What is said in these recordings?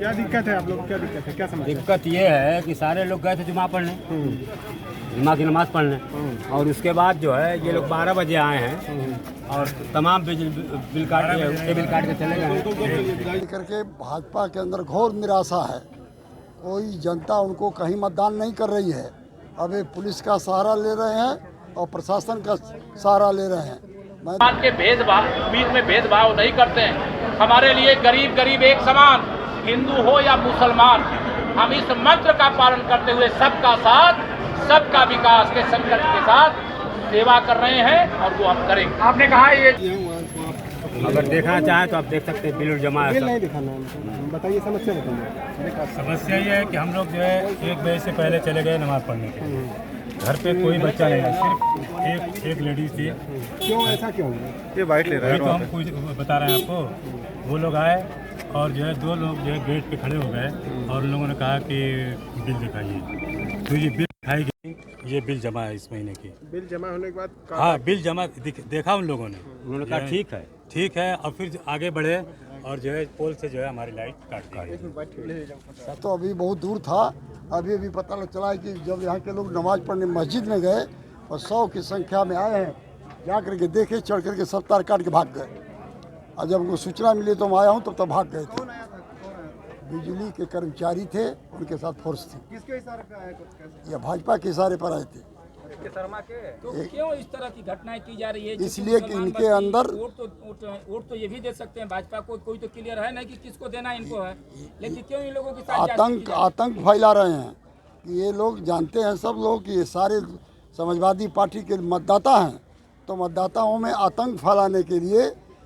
क्या दिक्कत है आप लोग को? क्या दिक्कत है, क्या समस्या? दिक्कत ये है कि सारे लोग गए थे जुमा पढ़ने, जुमा की नमाज़ पढ़ने, और उसके बाद जो है ये लोग 12 बजे आए हैं और तमाम बिल काट के चले गए करके भाजपा के अंदर घोर निराशा है। कोई जनता उनको कहीं मतदान नहीं कर रही है। अब ये पुलिस का सहारा ले रहे हैं और प्रशासन का सहारा ले रहे हैं। बात के भेदभाव, बीच में भेदभाव नहीं करते हैं। हमारे लिए गरीब गरीब एक समान, हिंदू हो या मुसलमान, हम इस मंत्र का पालन करते हुए सबका साथ सबका विकास के संकल्प के साथ सेवा कर रहे हैं और वो हम करेंगे। आपने कहा ये अगर देखना चाहें तो आप देख सकते हैं बिल जमा है। नहीं दिखाना है, बताइए समस्या बताइए। समस्या ये है कि हम लोग जो है 1 बजे से पहले चले गए नमाज़ पढ़ने के लिए। घर पे कोई बच्चा नहीं है, सिर्फ एक लेडीज थी। क्यों ऐसा क्यों? ये वाइट ले रहा है, तो हम कुछ बता रहे हैं आपको। वो लोग आए और जो है 2 लोग जो है गेट पे खड़े हो गए और उन लोगों ने कहा कि बिल दिखाइए। तो ये बिल दिखाई गई, ये बिल जमा है इस महीने की। बिल जमा होने के बाद हाँ, बिल जमा देखा उन लोगों ने, उन्होंने कहा ठीक है, और फिर आगे बढ़े और जो है पोल से जो है हमारी लाइट काट दी। तो अभी बहुत दूर था। अभी पता चला है कि जब यहाँ के लोग नमाज पढ़ने मस्जिद में गए और 100 की संख्या में आए हैं, जा करके देखे, चढ़ करके सब तार काट के भाग गए। और जब उनको सूचना मिली तो मैं आया हूँ तब भाग गए थे। बिजली के कर्मचारी थे, उनके साथ फोर्स थी। किसके इशारे पे आए? ये भाजपा के इशारे पर आए थे। तो क्यों इस तरह की घटनाएं की जा रही है? इसलिए कि इनके अंदर वोट तो ये भी दे सकते हैं भाजपा को, कोई तो क्लियर है नहीं कि किसको देना इनको है, लेकिन क्यों इन लोगों के साथ आतंक फैला रहे हैं कि ये लोग जानते हैं सब लोग कि ये सारे समाजवादी पार्टी के मतदाता हैं। तो मतदाताओं में आतंक फैलाने के लिए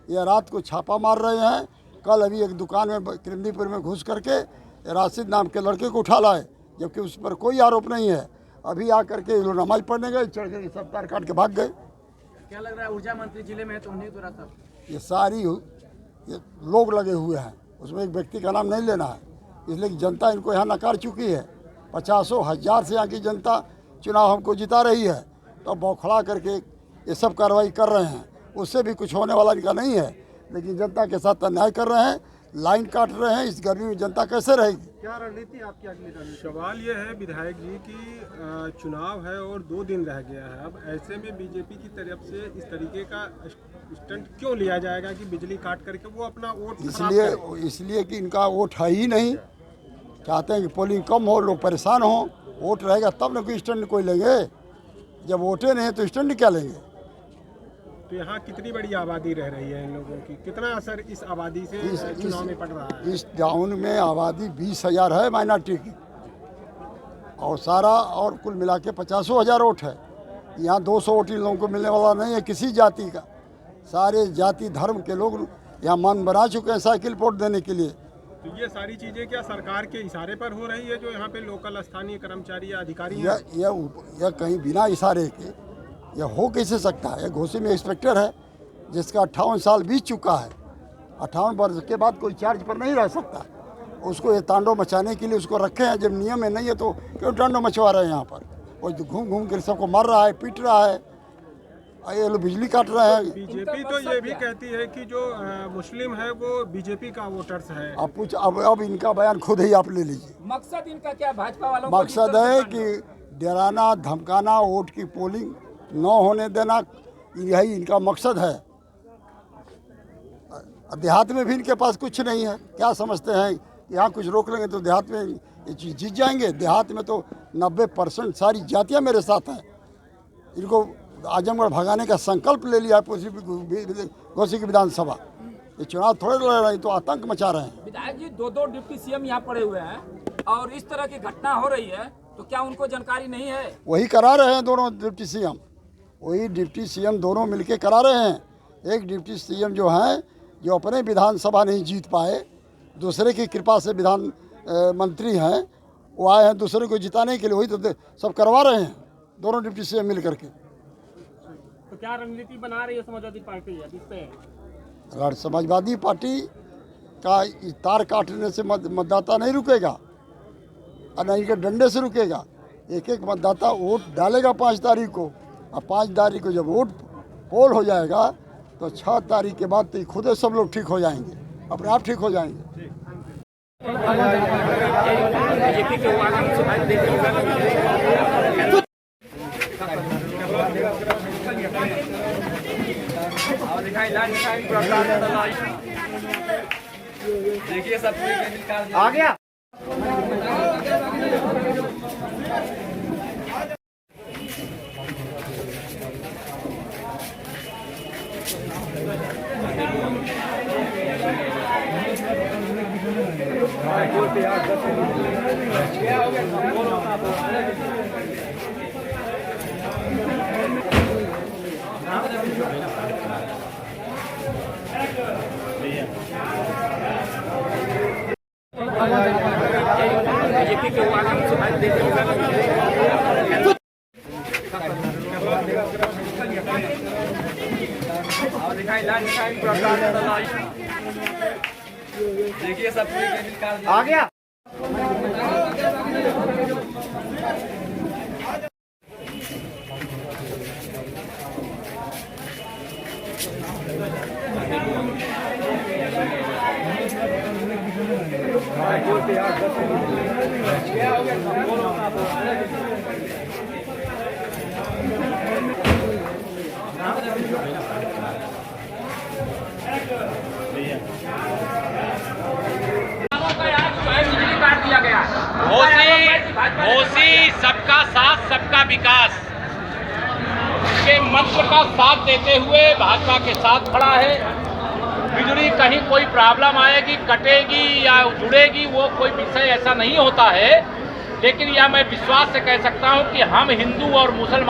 ये रात को छापा मार रहे हैं। कल अभी एक दुकान में कृमदीपुर में घुस करके राशिद नाम के लड़के को उठा लाए, जबकि उस पर कोई आरोप नहीं है। अभी आकर के लोग नमाज पढ़ने गए, चढ़ के सब तार काट के भाग गए। क्या लग रहा है ऊर्जा मंत्री जिले में तो उन्हीं द्वारा था? ये सारी ये लोग लगे हुए हैं, उसमें एक व्यक्ति का नाम नहीं लेना है, इसलिए कि जनता इनको यहाँ नकार चुकी है। 50 हजार से यहाँ की जनता चुनाव हमको जिता रही है, तो बौखला करके ये सब कार्रवाई कर रहे हैं। उससे भी कुछ होने वाला इनका नहीं है, लेकिन जनता के साथ अन्याय कर रहे हैं, लाइन काट रहे हैं। इस गर्मी में जनता कैसे रहेगी? क्या रणनीति आपकी अगली रणनीति? सवाल ये है विधायक जी की चुनाव है और 2 दिन रह गया है। अब ऐसे में बीजेपी की तरफ से इस तरीके का स्टंट क्यों लिया जाएगा कि बिजली काट करके वो अपना वोट? इसलिए कि इनका वोट है ही नहीं। चाहते हैं कि पोलिंग कम हो, लोग परेशान हो। वोट रहेगा तब न कोई स्टंट कोई लेंगे। जब वोटे नहीं तो स्टंट क्या लेंगे? तो यहाँ कितनी बड़ी आबादी रह रही है इन लोगों की? कितना असर इस आबादी से चुनाव में पड़ रहा है? इस टाउन में आबादी 20,000 है माइनॉरिटी की, और सारा और कुल मिला के 50,000 वोट है। यहाँ 200 वोट इन लोगों को मिलने वाला नहीं है किसी जाति का। सारे जाति धर्म के लोग यहाँ मन बना चुके हैं साइकिल वोट देने के लिए। तो ये सारी चीज़ें क्या सरकार के इशारे पर हो रही है, जो यहाँ पे लोकल स्थानीय कर्मचारी या अधिकारी हैं? यह कहीं बिना इशारे के यह हो कैसे सकता है? घोसी में इंस्पेक्टर है जिसका 58 साल बीत चुका है। 58 वर्ष के बाद कोई चार्ज पर नहीं रह सकता। उसको ये तांडव मचाने के लिए उसको रखे हैं। जब नियम में नहीं है तो क्यों तांडव मचवा रहे हैं? यहाँ पर वो घूम घूम कर सबको मार रहा है, पीट रहा है, ये लोग बिजली काट रहे हैं। बीजेपी तो ये भी कहती है कि जो मुस्लिम है वो बीजेपी का वोटर्स है। अब इनका बयान खुद ही आप ले लीजिए। मकसद इनका क्या? भाजपा वालों मकसद है कि डराना धमकाना, वोट की पोलिंग न होने देना, यही इनका मकसद है। देहात में भी इनके पास कुछ नहीं है। क्या समझते हैं यहाँ कुछ रोक लेंगे तो देहात में ये चीज़ जीत जाएंगे? देहात में तो 90% सारी जातियाँ मेरे साथ हैं। इनको आजमगढ़ भगाने का संकल्प ले लिया घोसी की विधानसभा। ये चुनाव थोड़े लड़ रहे हैं, तो आतंक मचा रहे हैं। विधायक जी 2 डिप्टी सीएम यहाँ पड़े हुए हैं और इस तरह की घटना हो रही है, तो क्या उनको जानकारी नहीं है? वही करा रहे हैं दोनों डिप्टी सीएम, वही डिप्टी सीएम दोनों मिलके करा रहे हैं। एक डिप्टी सीएम जो हैं, जो अपने विधानसभा नहीं जीत पाए, दूसरे की कृपा से विधान मंत्री हैं, वो आए हैं दूसरे को जिताने के लिए। वही तो सब करवा रहे हैं दोनों डिप्टी सीएम मिल करके। तो क्या रणनीति बना रही है समाजवादी पार्टी इस पे? अगर समाजवादी पार्टी का तार काटने से मतदाता नहीं रुकेगा और नहीं के डंडे से रुकेगा। एक एक मतदाता वोट डालेगा 5 तारीख को, और 5 तारीख को जब वोट पोल हो जाएगा तो 6 तारीख के बाद तो खुद सब लोग ठीक हो जाएंगे, अपने आप ठीक हो जाएंगे। देखिए सब आ गया। देखिए सब आ गया। घोषी सबका साथ सबका विकास के मंत्र का साथ देते हुए भाजपा के साथ खड़ा है। बिजली कहीं कोई प्रॉब्लम आएगी, कटेगी या जुड़ेगी, वो कोई विषय ऐसा नहीं होता है। लेकिन यह मैं विश्वास से कह सकता हूं कि हम हिंदू और मुसलमान